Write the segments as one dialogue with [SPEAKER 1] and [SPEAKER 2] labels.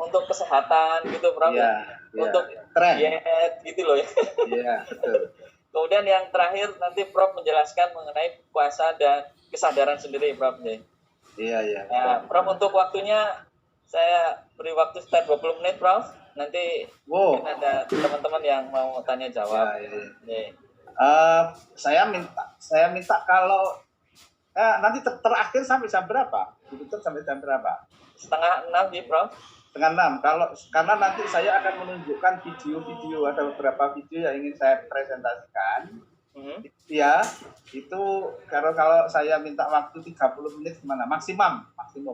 [SPEAKER 1] untuk kesehatan gitu, Prof.
[SPEAKER 2] Iya,
[SPEAKER 1] untuk
[SPEAKER 2] tren.
[SPEAKER 1] diet gitu loh ya.
[SPEAKER 2] Iya, betul.
[SPEAKER 1] Kemudian yang terakhir nanti Prof menjelaskan mengenai puasa dan kesadaran sendiri, Prof.
[SPEAKER 2] Iya.
[SPEAKER 1] Nah, Prof, untuk waktunya saya beri waktu sekitar 20 menit, Prof. Nanti mungkin ada teman-teman yang mau tanya jawab.
[SPEAKER 2] Iya. Saya minta kalau nanti terakhir sampai jam berapa? Ditutup sampai jam berapa?
[SPEAKER 1] 5:30 nih, Prof.
[SPEAKER 2] 5:30. Karena nanti saya akan menunjukkan video-video, ada beberapa video yang ingin saya presentasikan. Ya, itu kalau saya minta waktu 30 menit gimana? Maksimum.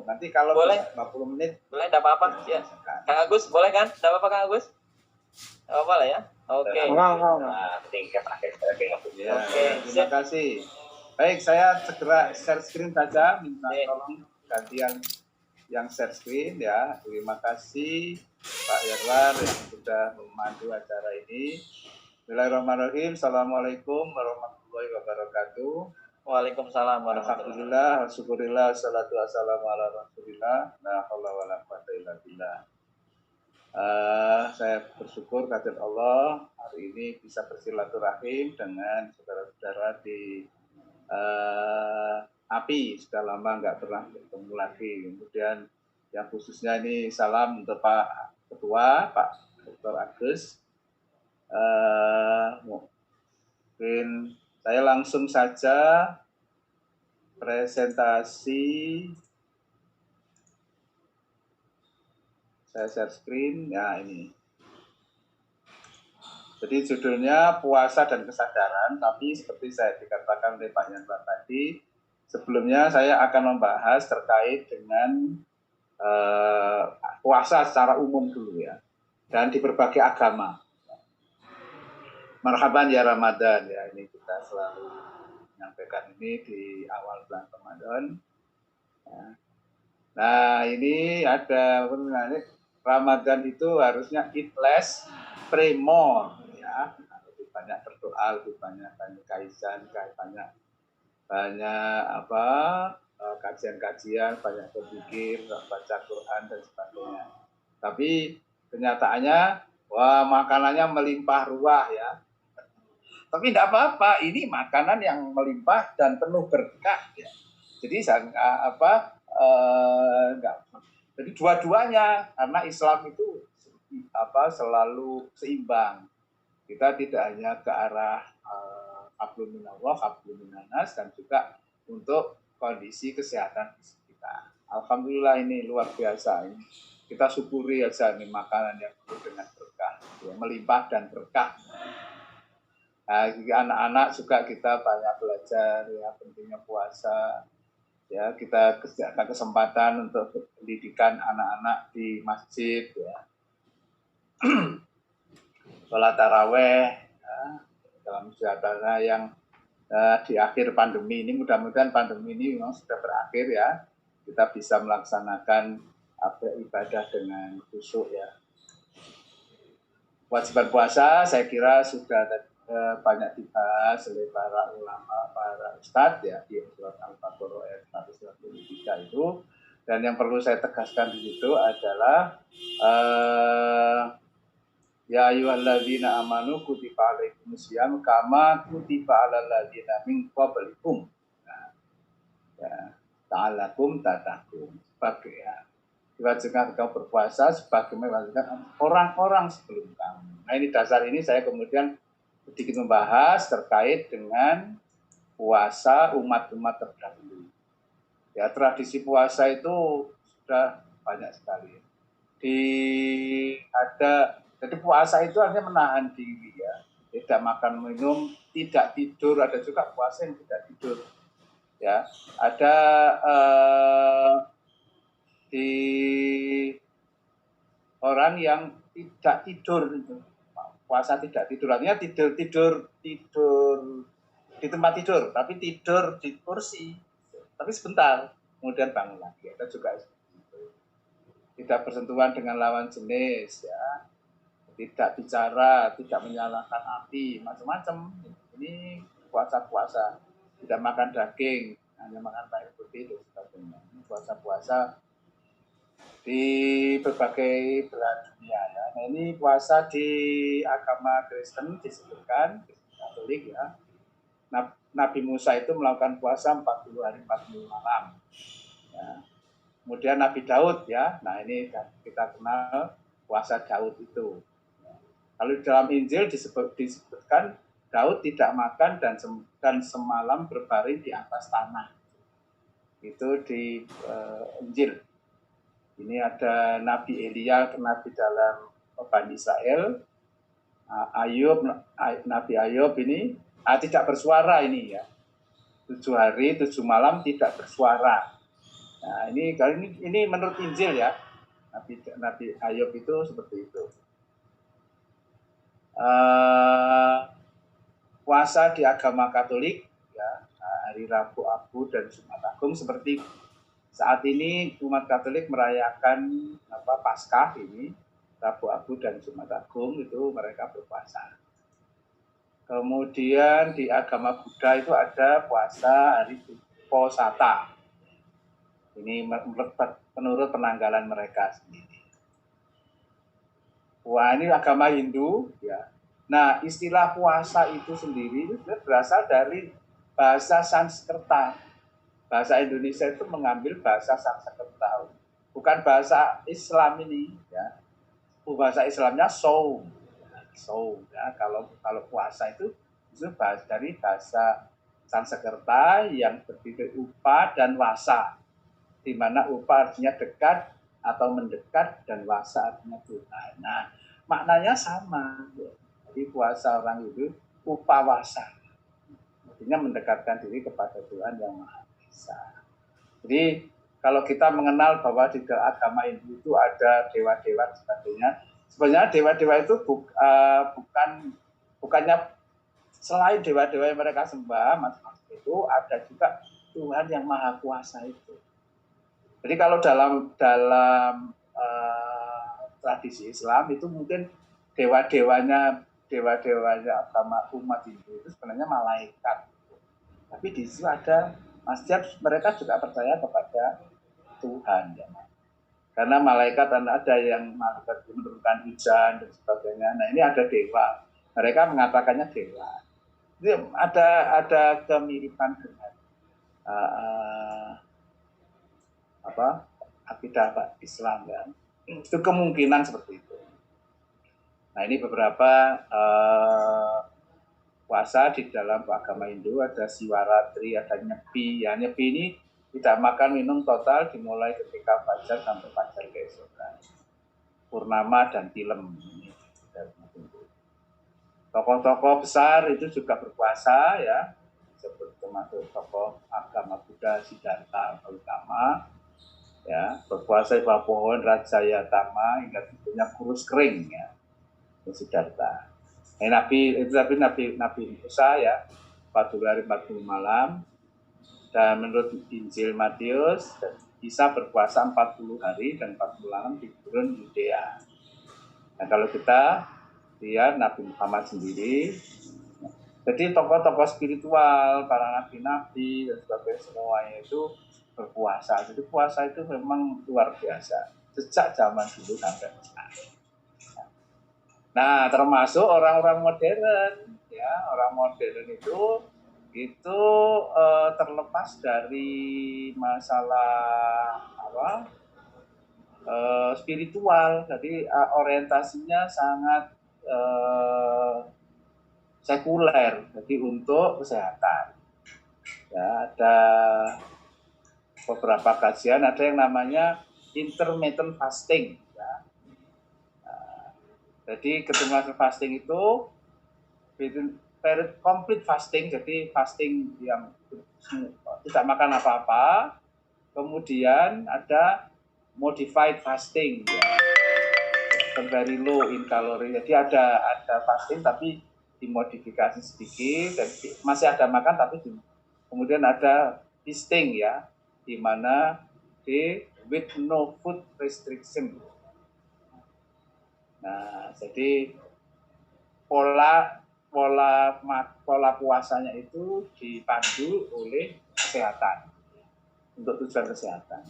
[SPEAKER 2] Nanti kalau
[SPEAKER 1] boleh
[SPEAKER 2] 20 menit.
[SPEAKER 1] Boleh, enggak apa-apa. Ya. Kang Agus, boleh kan? Enggak apa-apa, Kang Agus? Enggak apa lah ya. Oke.
[SPEAKER 2] Terima kasih. Baik, saya segera share screen saja. Minta tolong gantian yang share screen ya. Terima kasih Pak Yarwar yang sudah memandu acara ini. Bismillahirrahmanirrahim. Assalamualaikum warahmatullahi wabarakatuh.
[SPEAKER 1] Waalaikumsalam warahmatullahi wabarakatuh.
[SPEAKER 2] Alhamdulillah, syukurillah, salatu wassalamu ala rasulillah, la haula wa la quwata illa billah. Saya bersyukur kehadirat Allah hari ini bisa bersilaturahim dengan saudara-saudara di API. Sudah lama nggak pernah bertemu lagi. Kemudian yang khususnya ini salam untuk Pak Ketua, Pak Dr. Agus. Mungkin saya langsung saja presentasi. Saya share screen, ya ini. Jadi judulnya puasa dan kesadaran, tapi seperti saya dikatakan oleh Pak Yanwar tadi, sebelumnya saya akan membahas terkait dengan puasa secara umum dulu ya, dan di berbagai agama. Marhaban ya Ramadan, ya ini kita selalu menyampaikan ini di awal bulan Ramadan. Ya. Nah ini ada Ramadan itu harusnya eat less, pray more, ya. Lebih banyak berdoa, lebih banyak kaisan, banyak apa kajian-kajian, banyak berpikir, baca Quran dan sebagainya. Tapi kenyataannya, wah makanannya melimpah ruah ya. Tapi tidak apa-apa, ini makanan yang melimpah dan penuh berkah ya. Jadi jadi dua-duanya, karena Islam itu selalu seimbang. Kita tidak hanya ke arah hablum minallah, hablum minanas, dan juga untuk kondisi kesehatan kita. Alhamdulillah ini luar biasa ini. Kita syukuri aja ini makanan yang penuh dengan berkah, ya, melimpah dan berkah. Nah, anak-anak juga kita banyak belajar ya pentingnya puasa. Ya, kita ada kesempatan untuk pendidikan anak-anak di masjid ya. Sholat taraweh ya, dalam suasana yang di akhir pandemi ini, mudah-mudahan pandemi ini memang sudah berakhir ya. Kita bisa melaksanakan ibadah dengan khusyuk ya. Kewajiban puasa saya kira sudah banyak dibahas oleh para ulama, para ustadz ya di surat Al-Baqarah ayat 123 itu. Dan yang perlu saya tegaskan di situ adalah ya ayyuhalladzina amanu kutiba alaikumusiyam kama kutiba alal ladzina min qablikum. Nah, ya, ta'alakum tatakum. Sebagai ya, diwajibkan kamu berpuasa sebagaimana orang-orang sebelum kamu. Nah ini dasar ini saya kemudian sedikit membahas terkait dengan puasa umat-umat terdahulu. Ya tradisi puasa itu sudah banyak sekali. Jadi puasa itu artinya menahan diri ya, tidak makan minum, tidak tidur. Ada juga puasa yang tidak tidur. Ya ada di orang yang tidak tidur itu. Puasa tidak tidur, artinya tidur di tempat tidur, tapi tidur di kursi, tapi sebentar, kemudian bangun lagi. Ada juga tidak bersentuhan dengan lawan jenis, ya, tidak bicara, tidak menyalakan api, macam-macam. Ini puasa-puasa, tidak makan daging, hanya makan air putih dan sebagainya. Ini puasa-puasa di berbagai belahan dunia ya. Nah ini puasa di agama Kristen disebutkan Katolik ya. Nabi Musa itu melakukan puasa 40 hari 40 malam. Ya. Kemudian Nabi Daud ya. Nah ini kita kenal puasa Daud itu. Kalau di dalam Injil disebutkan Daud tidak makan dan semalam berbaring di atas tanah. Itu di Injil. Ini ada Nabi Elia, Nabi dalam Bani Israel, Nabi Ayub ini tidak bersuara ini ya. 7 hari 7 malam tidak bersuara. Nah ini menurut Injil ya. Nabi Ayub itu seperti itu. Puasa di agama Katolik ya, hari Rabu Abu dan Jumat Agung seperti saat ini umat Katolik merayakan Paskah ini, Rabu Abu dan Jumat Agung itu mereka berpuasa. Kemudian di agama Buddha itu ada puasa hari Posata. Ini menurut penanggalan mereka sendiri. Wah, ini agama Hindu ya. Nah, istilah puasa itu sendiri itu berasal dari bahasa Sanskerta. Bahasa Indonesia itu mengambil bahasa Sanskerta, bukan bahasa Islam ini ya. Bahasa Islamnya saum ya. Kalau puasa itu dari bahasa Sanskerta yang terdiri upa dan wasa, di mana upa artinya dekat atau mendekat dan wasa artinya tunai. Nah, maknanya sama. Jadi puasa orang itu upawasa, artinya mendekatkan diri kepada Tuhan yang Maha. Jadi kalau kita mengenal bahwa di agama Hindu itu ada dewa-dewa dan sebagainya, sebenarnya dewa-dewa itu bukannya selain dewa-dewa yang mereka sembah, macam-macam itu ada juga Tuhan yang Maha Kuasa itu. Jadi kalau dalam tradisi Islam itu mungkin dewa-dewanya agama umat Hindu itu sebenarnya malaikat. Tapi di situ ada mereka juga percaya kepada Tuhan ya. Karena malaikat ada yang menurunkan hujan dan sebagainya. Nah ini ada dewa. Mereka mengatakannya dewa. Jadi ada kemiripan dengan akidah Islam ya. Itu kemungkinan seperti itu. Nah ini beberapa puasa di dalam agama Hindu, ada Siwaratri, ada Nyepi. Ya, Nyepi ini tidak makan minum total dimulai ketika fajar sampai fajar keesokan. Purnama dan Tilem. Tokoh-tokoh besar itu juga berpuasa ya. Termasuk tokoh agama Buddha Siddhartha Gautama. Ya, berpuasa di bawah pohon Rajayatama hingga tubuhnya kurus kering ya. Siddhartha. Nabi Musa ya 40 hari 40 malam, dan menurut Injil Matius Isa berpuasa 40 hari dan 40 malam di gurun Yudea. Nah kalau kita lihat Nabi Muhammad sendiri, jadi tokoh-tokoh spiritual, para nabi-nabi dan sebagainya semuanya itu berpuasa. Jadi puasa itu memang luar biasa sejak zaman dulu sampai sekarang. Nah, termasuk orang-orang modern, ya, orang modern itu terlepas dari masalah spiritual, jadi orientasinya sangat sekuler, jadi untuk kesehatan. Ya, ada beberapa kajian, ada yang namanya intermittent fasting. Ya. Jadi ketika fasting itu complete fasting, jadi fasting yang tidak makan apa-apa. Kemudian ada modified fasting, ya, very low in calorie. Jadi ada fasting tapi dimodifikasi sedikit, dan masih ada makan tapi kemudian ada feasting ya, di mana with no food restriction. Nah, jadi pola puasanya itu dipandu oleh kesehatan, untuk tujuan kesehatan.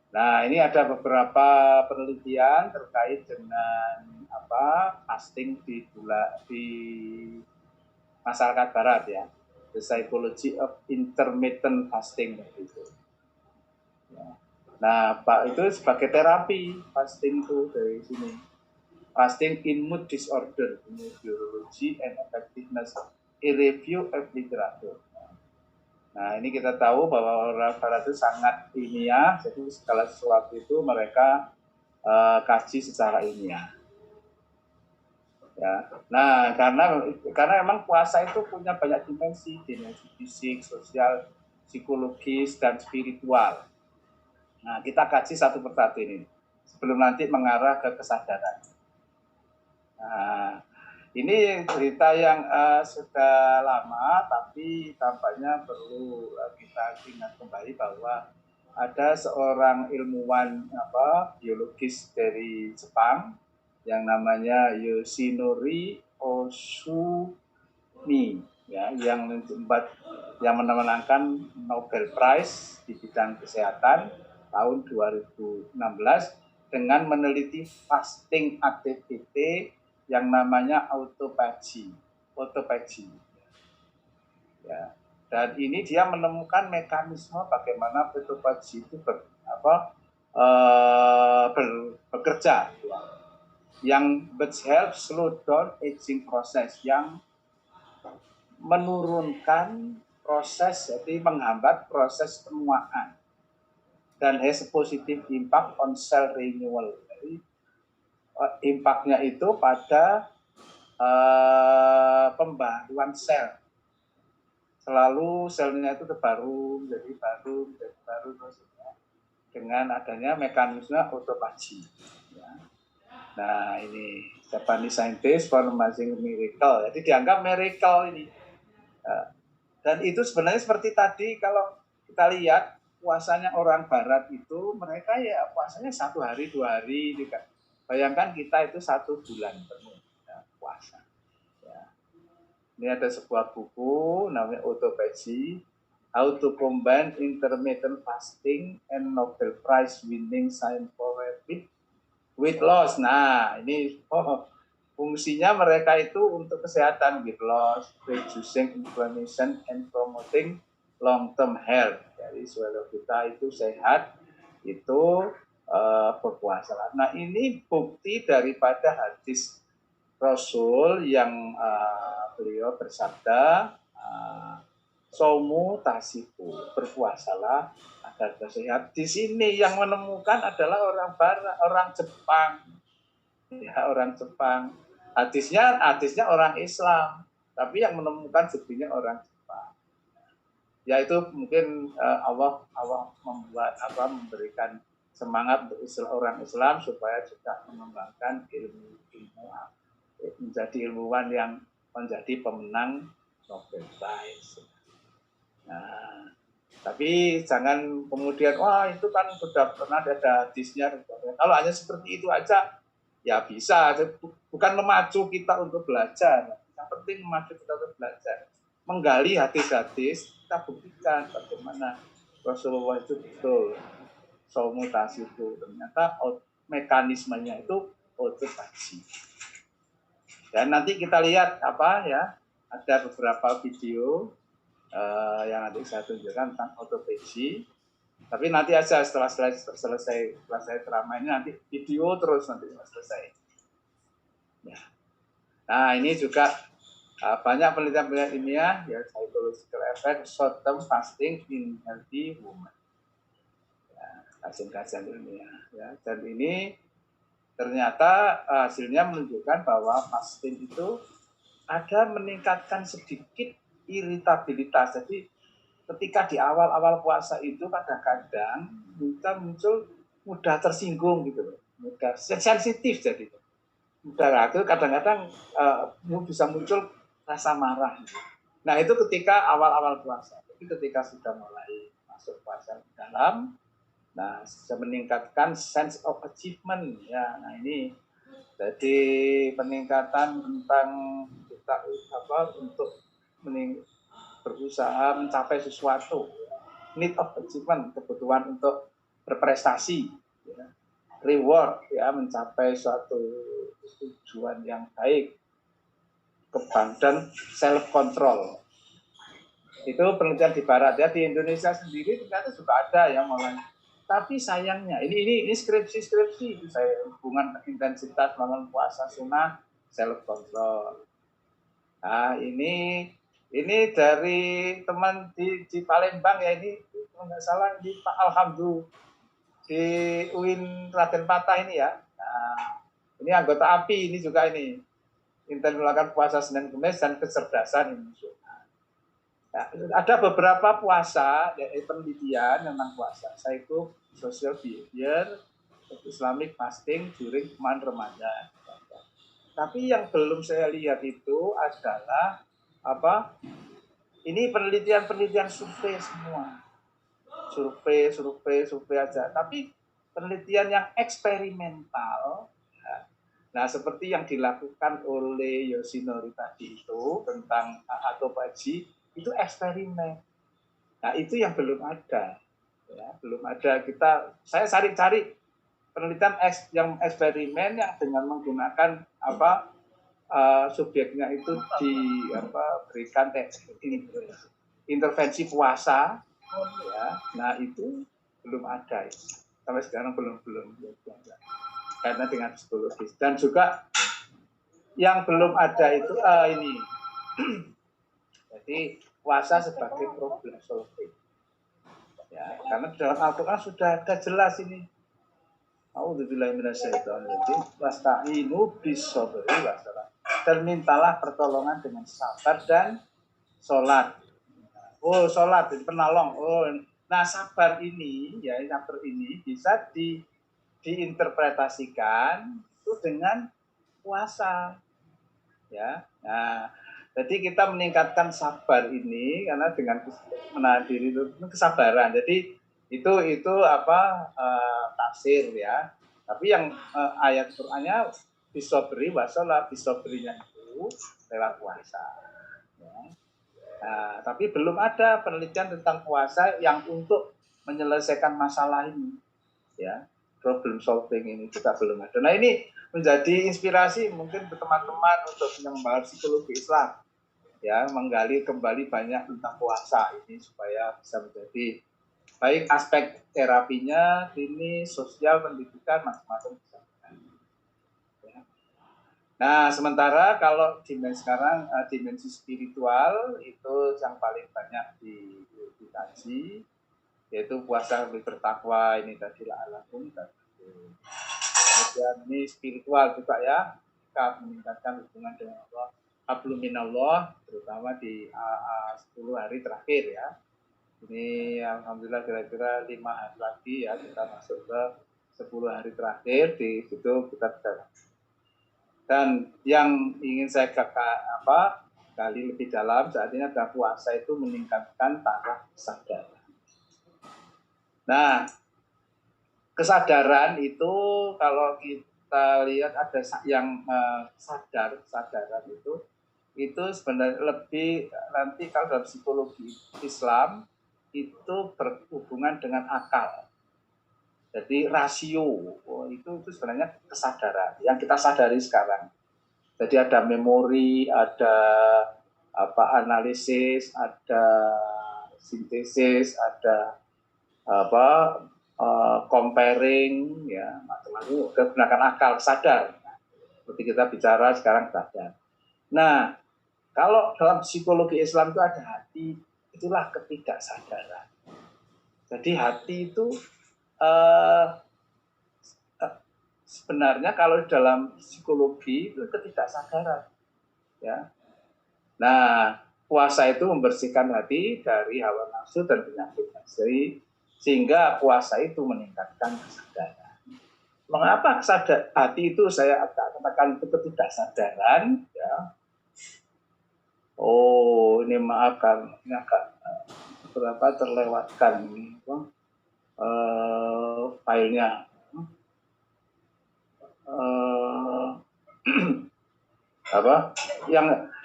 [SPEAKER 2] Nah, ini ada beberapa penelitian terkait dengan fasting di masyarakat Barat ya, the psychology of intermittent fasting itu. Ya. Nah, Pak itu sebagai terapi fasting itu dari sini. Fasting in mood disorder, biology and effectiveness, a review of literature. Nah, ini kita tahu bahwa orang Barat itu sangat ilmiah, jadi segala sesuatu itu mereka kaji secara ilmiah. Ya. Nah, karena memang puasa itu punya banyak dimensi fisik, sosial, psikologis, dan spiritual. Nah, kita kaji satu persatu ini sebelum nanti mengarah ke kesadaran. Nah, ini cerita yang sudah lama, tapi tampaknya perlu kita ingat kembali bahwa ada seorang ilmuwan biologis dari Jepang yang namanya Yoshinori Ohsumi ya, yang memenangkan Nobel Prize di bidang kesehatan tahun 2016 dengan meneliti fasting activity yang namanya autophagy. Ya. Dan ini dia menemukan mekanisme bagaimana autophagy itu bekerja, yang help slow down aging process, yang menurunkan proses, jadi menghambat proses penuaan, dan has a positive impact on cell renewal. Jadi impactnya itu pada pembaruan sel. Selalu selnya itu baru menjadi baru terus ya, dengan adanya mekanisme autophagy. Ya. Nah, ini Japanese scientist for amazing miracle. Jadi dianggap miracle ini. Dan itu sebenarnya seperti tadi kalau kita lihat puasanya orang Barat itu, mereka ya puasanya 1 hari 2 hari juga. Bayangkan kita itu 1 bulan penuh ya, puasa. Ya. Ini ada sebuah buku namanya Autophagy, How to Combine Intermittent Fasting and Nobel Prize Winning Science for Weight Loss. Nah, ini fungsinya mereka itu untuk kesehatan, weight loss, reducing inflammation, and promoting long-term health. Jadi kalau kita itu sehat, itu berpuasa. Nah, ini bukti daripada hadis Rasul yang beliau bersabda, Saumu tasiku, berpuasalah agar sehat. Di sini yang menemukan adalah orang Barat, orang Jepang. Ya, orang Jepang. Hadisnya orang Islam, tapi yang menemukan buktinya orang Jepang. Ya itu mungkin Allah memberikan semangat untuk orang Islam supaya juga mengembangkan ilmu menjadi ilmuwan yang menjadi pemenang Nobel Prize. Nah, tapi jangan kemudian itu kan sudah pernah ada hadisnya. Kalau hanya seperti itu aja ya bisa, bukan memacu kita untuk belajar. Yang penting memacu kita untuk belajar, menggali hadis-hadis, kita buktikan bagaimana Rasulullah itu betul somutasi itu, ternyata mekanismenya itu autophagy. Dan nanti kita lihat ada beberapa video yang nanti saya tunjukkan tentang autophagy. Tapi nanti aja setelah saya ceramah ini nanti video terus nanti selesai. Ya. Nah, ini juga banyak penelitian ilmiah ya, psychological effect short term fasting in healthy women. Ya, kajian ilmiah ya. Dan ini ternyata hasilnya menunjukkan bahwa fasting itu ada meningkatkan sedikit iritabilitas. Jadi ketika di awal-awal puasa itu kadang-kadang kita muncul mudah tersinggung gitu loh, mudah sensitif, jadi mudah ragu, kadang-kadang bisa muncul rasa marah. Nah itu ketika awal-awal puasa. Tapi ketika sudah mulai masuk puasa dalam, nah bisa meningkatkan sense of achievement ya. Nah ini jadi peningkatan tentang kita untuk berusaha mencapai sesuatu, need of achievement, kebutuhan untuk berprestasi, ya, reward, ya, mencapai suatu tujuan yang baik, dan self control. Itu penelitian di Barat, ya. Di Indonesia sendiri ternyata juga ada yang mulai. Tapi sayangnya ini skripsi itu saya hubungan intensitas melawan puasa sunnah self control. Nah, ini dari teman di Palembang, ya, ini kalau nggak salah di Pak Alhamdulillah di UIN Raden Patah ini, ya. Nah, ini anggota API ini juga ini intens melakukan puasa Senin Kemis dan kecerdasan emosional. Nah, ada beberapa puasa, ya, penelitian tentang puasa. Saya ikut social behavior, Islamic fasting during month Ramadan. Tapi yang belum saya lihat itu adalah apa? Ini penelitian survei semua. Survei aja. Tapi penelitian yang eksperimental, ya. Nah, seperti yang dilakukan oleh Yoshinori tadi itu tentang autophagy, itu eksperimen. Nah, itu yang belum ada. Ya, belum ada. Saya cari penelitian yang eksperimen yang dengan menggunakan subjeknya itu berikan intervensi puasa, ya. Nah, itu belum ada, sampai sekarang belum karena dengan psikologis. Dan juga yang belum ada itu ini jadi puasa sebagai problem solving, ya, karena dalam Al-Quran sudah ada jelas ini. A'udzubillahi minasyaitonirrajim. Wasta'inu bis-sabri was-shalah. Dan mintalah pertolongan dengan sabar dan sholat. Oh, sholat jadi penolong. Oh, nah, sabar ini bisa diinterpretasikan itu dengan puasa, ya. Nah, jadi kita meningkatkan sabar ini karena dengan menahan diri itu kesabaran. Jadi itu tafsir, ya. Tapi yang ayat Qur'annya bisobri wasolah, bisobrinya itu lewat puasa, ya. Nah, tapi belum ada penelitian tentang puasa yang untuk menyelesaikan masalah ini, ya, problem solving ini juga belum ada. Nah, ini menjadi inspirasi mungkin untuk teman-teman untuk mengembangkan psikologi Islam, ya, menggali kembali banyak tentang puasa ini supaya bisa menjadi baik aspek terapinya, klinis, sosial, pendidikan, macam-macam. Ya. Nah, sementara kalau dimensi spiritual itu yang paling banyak dikaji, yaitu puasa lebih bertakwa, ini tadi la'alakum tattaqun. Kemudian ini spiritual juga, ya, kita meningkatkan hubungan dengan Allah, hablum minallah, terutama di 10 hari terakhir, ya. Ini alhamdulillah kira-kira 5 hari lagi, ya, kita masuk ke 10 hari terakhir. Di situ kita bisa. Dan yang ingin saya gali lebih dalam saat ini adalah puasa itu meningkatkan taraf kesadaran. Nah, kesadaran itu kalau kita lihat ada yang kesadaran itu sebenarnya lebih, nanti kalau dalam psikologi Islam itu berhubungan dengan akal. Jadi rasio itu sebenarnya kesadaran yang kita sadari sekarang. Jadi ada memori, ada analisis, ada sintesis, ada comparing, ya, macam-macam. Gunakan akal, sadar. Seperti kita bicara sekarang sadar. Nah, kalau dalam psikologi Islam itu ada hati, itulah ketidaksadaran. Jadi hati itu sebenarnya kalau dalam psikologi itu ketidaksadaran, ya. Nah, puasa itu membersihkan hati dari hawa nafsu dan penyakit nafsu, sehingga puasa itu meningkatkan kesadaran. Mengapa hati itu saya katakan itu ketidaksadaran, ya? Oh, ini maaf kan, ini agak berapa terlewatkan ini filenya.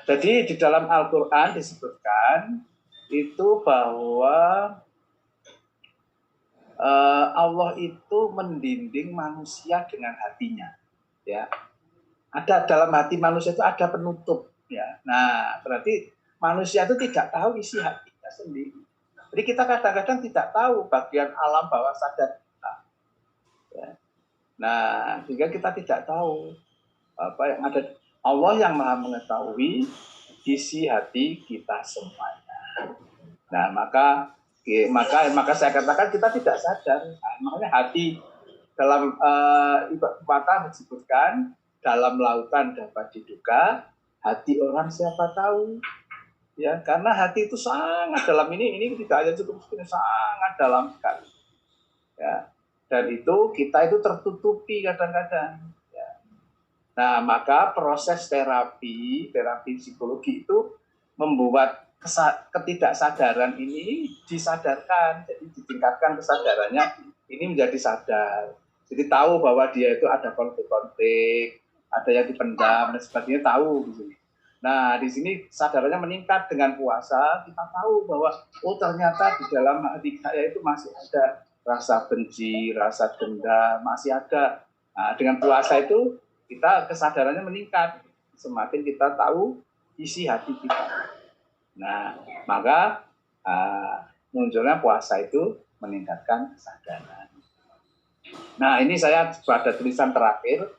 [SPEAKER 2] Jadi di dalam Al-Quran disebutkan itu bahwa Allah itu mendinding manusia dengan hatinya, ya. Ada dalam hati manusia itu ada penutup, ya. Nah, berarti manusia itu tidak tahu isi hatinya sendiri. Jadi kita kadang-kadang tidak tahu bagian alam bawah sadar kita, ya. Nah, sehingga kita tidak tahu apa yang ada. Allah yang Maha mengetahui isi hati kita semuanya. Nah, maka saya katakan kita tidak sadar. Nah, makanya hati dalam patah disebutkan dalam lautan dapat diduga, hati orang siapa tahu. Ya, karena hati itu sangat dalam, ini tidak hanya cukup sangat dalam sekali. Ya. Dan itu kita itu tertutupi kadang-kadang. Ya. Nah, maka proses terapi psikologi itu membuat ketidaksadaran ini disadarkan, jadi ditingkatkan kesadarannya ini menjadi sadar. Jadi tahu bahwa dia itu ada konflik-konflik, ada yang dipendam dan sebagainya, tahu di sini. Nah, di sini kesadarannya meningkat dengan puasa, kita tahu bahwa oh ternyata di dalam hati saya itu masih ada rasa benci, rasa dendam, masih ada. Nah, dengan puasa itu kita kesadarannya meningkat, semakin kita tahu isi hati kita. Nah, maka munculnya puasa itu meningkatkan kesadaran. Nah, ini saya pada tulisan terakhir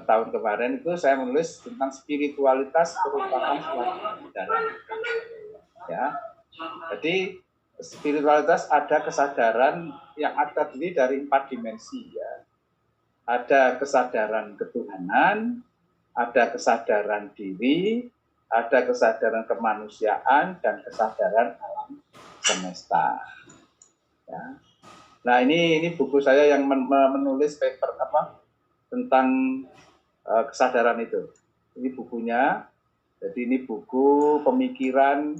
[SPEAKER 2] tahun kemarin itu saya menulis tentang spiritualitas merupakan suatu kesadaran. Ya, jadi spiritualitas ada kesadaran yang terdiri dari 4 dimensi, ya. Ada kesadaran ketuhanan, ada kesadaran diri, ada kesadaran kemanusiaan dan kesadaran alam semesta. Ya. Nah, ini buku saya yang menulis paper tentang kesadaran itu. Ini bukunya. Jadi ini buku pemikiran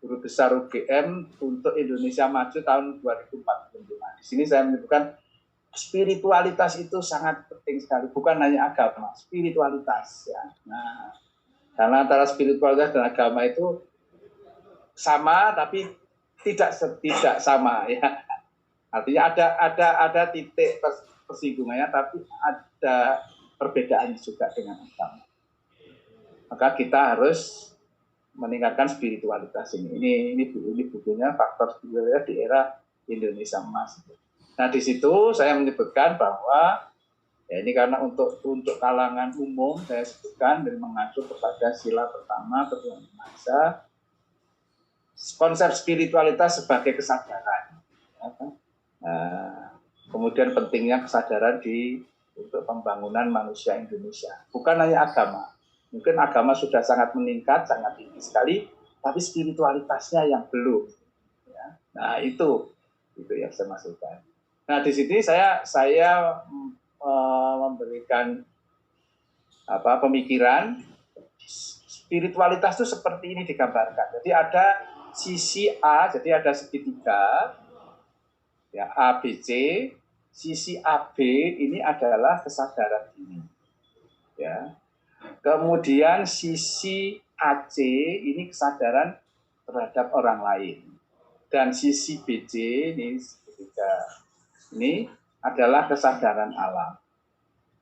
[SPEAKER 2] Guru Besar UGM untuk Indonesia Maju tahun 2045. Di sini saya menyebutkan spiritualitas itu sangat penting sekali, bukan hanya agama, spiritualitas, ya. Nah, karena antara spiritualitas dan agama itu sama tapi tidak sama, ya. Artinya ada titik persinggungannya, tapi ada perbedaan juga dengan agama. Maka kita harus meningkatkan spiritualitas ini. Ini bukunya Faktor Spiritualitas di Era Indonesia Emas. Nah, di situ saya menyebutkan bahwa ya ini karena untuk kalangan umum saya sebutkan dan mengacu kepada sila pertama Ketuhanan Maha Esa, konsep spiritualitas sebagai kesadaran. Kemudian pentingnya kesadaran untuk pembangunan manusia Indonesia. Bukan hanya agama. Mungkin agama sudah sangat meningkat, sangat tinggi sekali, tapi spiritualitasnya yang belum. Ya. Nah, itu yang saya maksudkan. Nah, di sini saya memberikan pemikiran spiritualitas itu seperti ini digambarkan. Jadi ada sisi A, jadi ada segitiga, ya, A, B, C. Sisi AB ini adalah kesadaran diri, ya. Kemudian sisi AC ini kesadaran terhadap orang lain, dan sisi BC ini segitiga ini adalah kesadaran alam,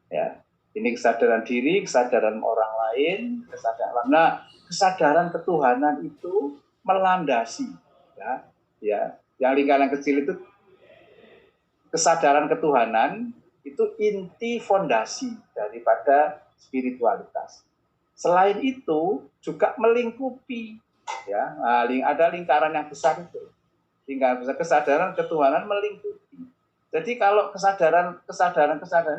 [SPEAKER 2] ya. Ini kesadaran diri, kesadaran orang lain, kesadaran alam. Nah, kesadaran ketuhanan itu melandasi, ya. Yang lingkaran kecil itu kesadaran ketuhanan itu inti fondasi daripada spiritualitas. Selain itu juga melingkupi, ya. Ada lingkaran yang besar itu. Lingkaran besar kesadaran ketuhanan melingkupi. Jadi kalau kesadaran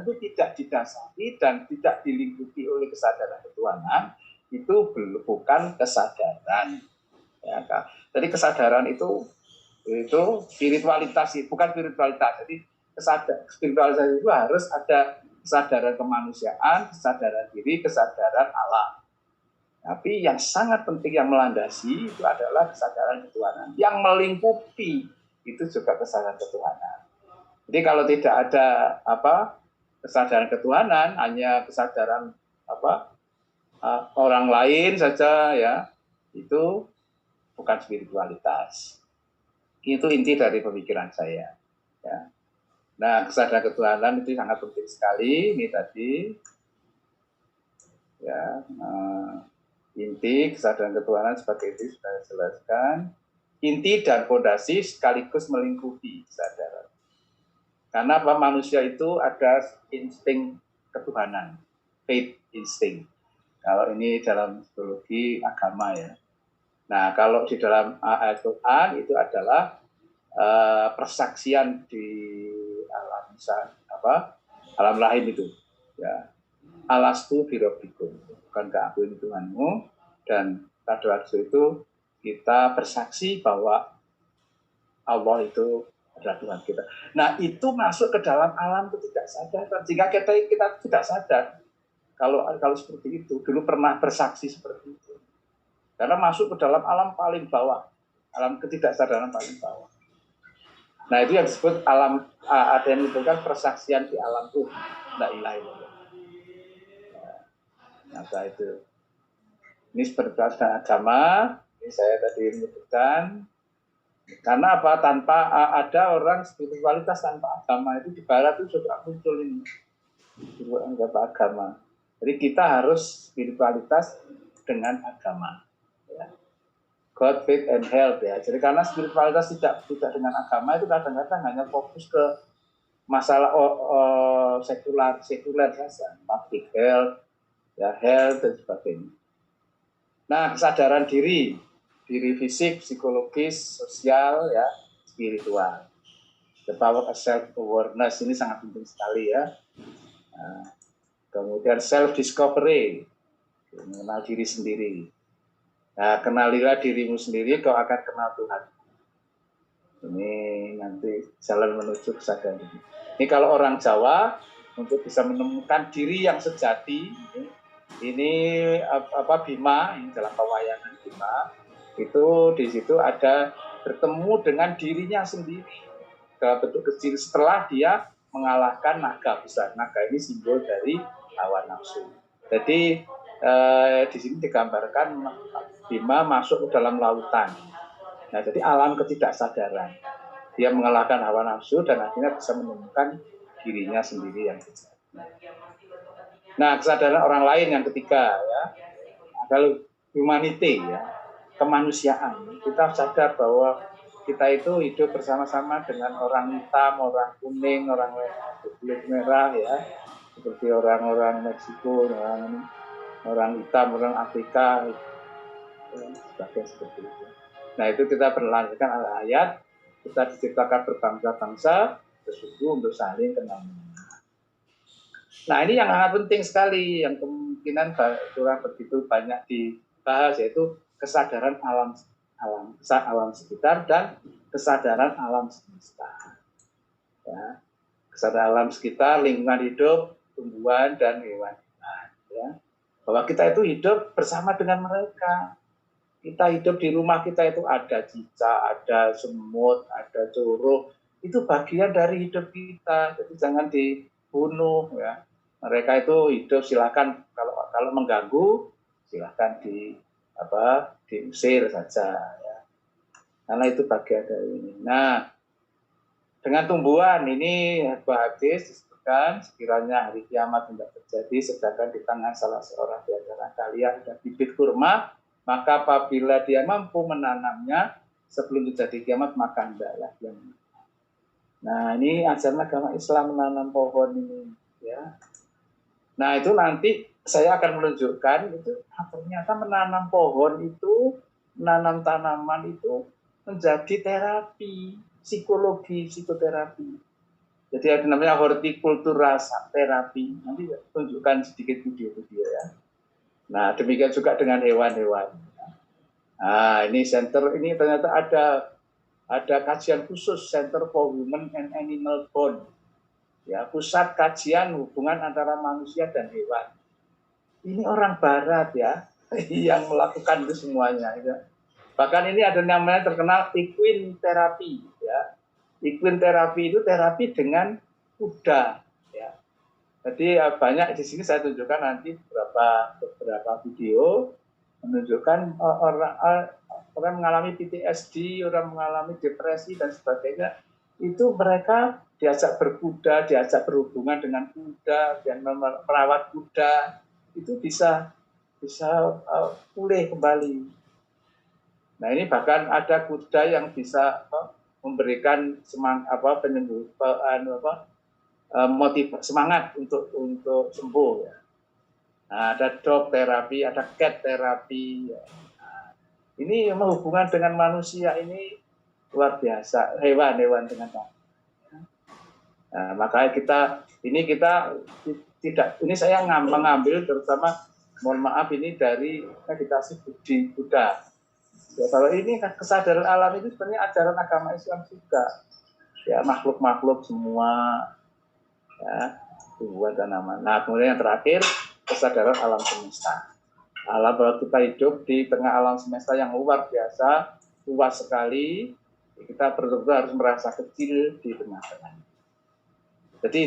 [SPEAKER 2] itu tidak didasari dan tidak dilingkupi oleh kesadaran ketuhanan, itu bukan kesadaran. Ya, jadi kesadaran itu spiritualitas, bukan spiritualitas. Jadi spiritualitas itu harus ada kesadaran kemanusiaan, kesadaran diri, kesadaran alam. Tapi yang sangat penting yang melandasi itu adalah kesadaran ketuhanan. Yang melingkupi itu juga kesadaran ketuhanan. Jadi kalau tidak ada kesadaran ketuhanan, hanya kesadaran orang lain saja, ya, itu bukan spiritualitas. Itu inti dari pemikiran saya. Ya. Nah, kesadaran ketuhanan itu sangat penting sekali. Ini tadi, ya, inti kesadaran ketuhanan sebagai itu sudah saya jelaskan. Inti dan fondasi sekaligus melingkupi kesadaran. Karena apa? Manusia itu ada insting ketuhanan, faith instinct. Kalau ini dalam psikologi agama ya. Nah, kalau di dalam Al-Quran itu adalah persaksian di alam alam rahim itu. Ya, alastu birabbikum, bukankah aku ini Tuhanmu? Dan pada waktu itu kita bersaksi bahwa Allah itu adalah Tuhan kita. Nah, itu masuk ke dalam alam ketidaksadaran. Jika kita tidak sadar kalau seperti itu, dulu pernah bersaksi seperti itu. Karena masuk ke dalam alam paling bawah, alam ketidaksadaran paling bawah. Nah, itu yang disebut alam, ada yang menyebutkan persaksian di alam Tuhan. La ilaha illallah. Nah, itu. Ini berdasarkan agama, ini saya tadi menyebutkan. Karena apa? Tanpa ada orang spiritualitas tanpa agama itu di barat itu sudah muncul ini. Tanpa agama. Jadi kita harus spiritualitas dengan agama. Ya. God, faith, and health ya. Jadi karena spiritualitas tidak dengan agama itu kadang-kadang hanya fokus ke masalah sekuler saja, public health, ya health dan sebagainya. Nah, kesadaran diri fisik, psikologis, sosial, ya, spiritual. The power of self-awareness ini sangat penting sekali ya. Nah, kemudian self-discovery, mengenal diri sendiri. Nah, kenalilah dirimu sendiri, kau akan kenal Tuhan. Ini nanti jalan menuju kesadaran diri. Ini kalau orang Jawa, untuk bisa menemukan diri yang sejati, ini Bima, ini dalam pewayangan Bima, itu di situ ada bertemu dengan dirinya sendiri dalam bentuk kecil setelah dia mengalahkan naga besar. Naga ini simbol dari hawa nafsu. Jadi di sini digambarkan Bima masuk ke dalam lautan. Nah, jadi alam ketidaksadaran. Dia mengalahkan hawa nafsu dan akhirnya bisa menemukan dirinya sendiri yang sejati. Nah, kesadaran orang lain yang ketiga ya, kalau humanity ya, kemanusiaan. Kita sadar bahwa kita itu hidup bersama-sama dengan orang hitam, orang kuning, orang kulit merah ya, seperti orang-orang Meksiko, orang hitam, orang Afrika, seperti itu. Nah, itu kita berlanjutkan ayat, kita diciptakan berbangsa-bangsa, bersekutu untuk saling kenal. Nah, ini yang sangat penting sekali, yang kemungkinan kurang begitu banyak dibahas, yaitu kesadaran alam sekitar dan kesadaran alam semesta. Ya. Kesadaran alam sekitar, lingkungan hidup, tumbuhan dan hewan. Ya. Bahwa kita itu hidup bersama dengan mereka. Kita hidup di rumah kita itu ada cicak, ada semut, ada curug. Itu bagian dari hidup kita. Jadi jangan dibunuh ya. Mereka itu hidup, silakan kalau mengganggu silakan diusir saja ya. Karena itu bagian dari ini. Nah, dengan tumbuhan ini hadis disebutkan sekiranya hari kiamat tidak terjadi sedangkan di tangan salah seorang di antara kalian ada bibit kurma, maka apabila dia mampu menanamnya sebelum terjadi kiamat maka hendaklah dia menanam. Nah, ini ajaran agama Islam menanam pohon ini ya. Nah, itu nanti saya akan menunjukkan itu ternyata menanam pohon itu, menanam tanaman itu menjadi terapi, psikoterapi. Jadi ada namanya hortikultura terapi. Nanti tunjukkan sedikit video-video ya. Nah, demikian juga dengan hewan-hewan. Nah, ini ini ternyata ada kajian khusus Center for Human and Animal Bond. Ya, pusat kajian hubungan antara manusia dan hewan. Ini orang barat ya yang melakukan itu semuanya ya. Bahkan ini ada namanya terkenal equine terapi ya. Equine terapi itu terapi dengan kuda ya. Jadi banyak di sini saya tunjukkan nanti beberapa video menunjukkan orang mengalami PTSD, orang mengalami depresi dan sebagainya. itu mereka diajak berkuda, diajak berhubungan dengan kuda, dan merawat kuda, itu bisa pulih kembali. Nah ini bahkan ada kuda yang bisa memberikan semangat untuk sembuh. Ya. Nah, ada dog terapi, ada cat terapi. Ya. Nah, ini hubungan dengan manusia ini luar biasa, hewan-hewan dengan kami. Nah, makanya kita tidak, ini saya mengambil terutama, mohon maaf ini dari meditasi Budi Buddha. Ya, kalau ini kesadaran alam itu sebenarnya ajaran agama Islam juga. Ya, makhluk-makhluk semua, ya, tumbuhan dan tanaman. Nah, kemudian yang terakhir, kesadaran alam semesta. Alam, kalau kita hidup di tengah alam semesta yang luar biasa, luas sekali, kita betul-betul harus merasa kecil di tengah-tengah. Jadi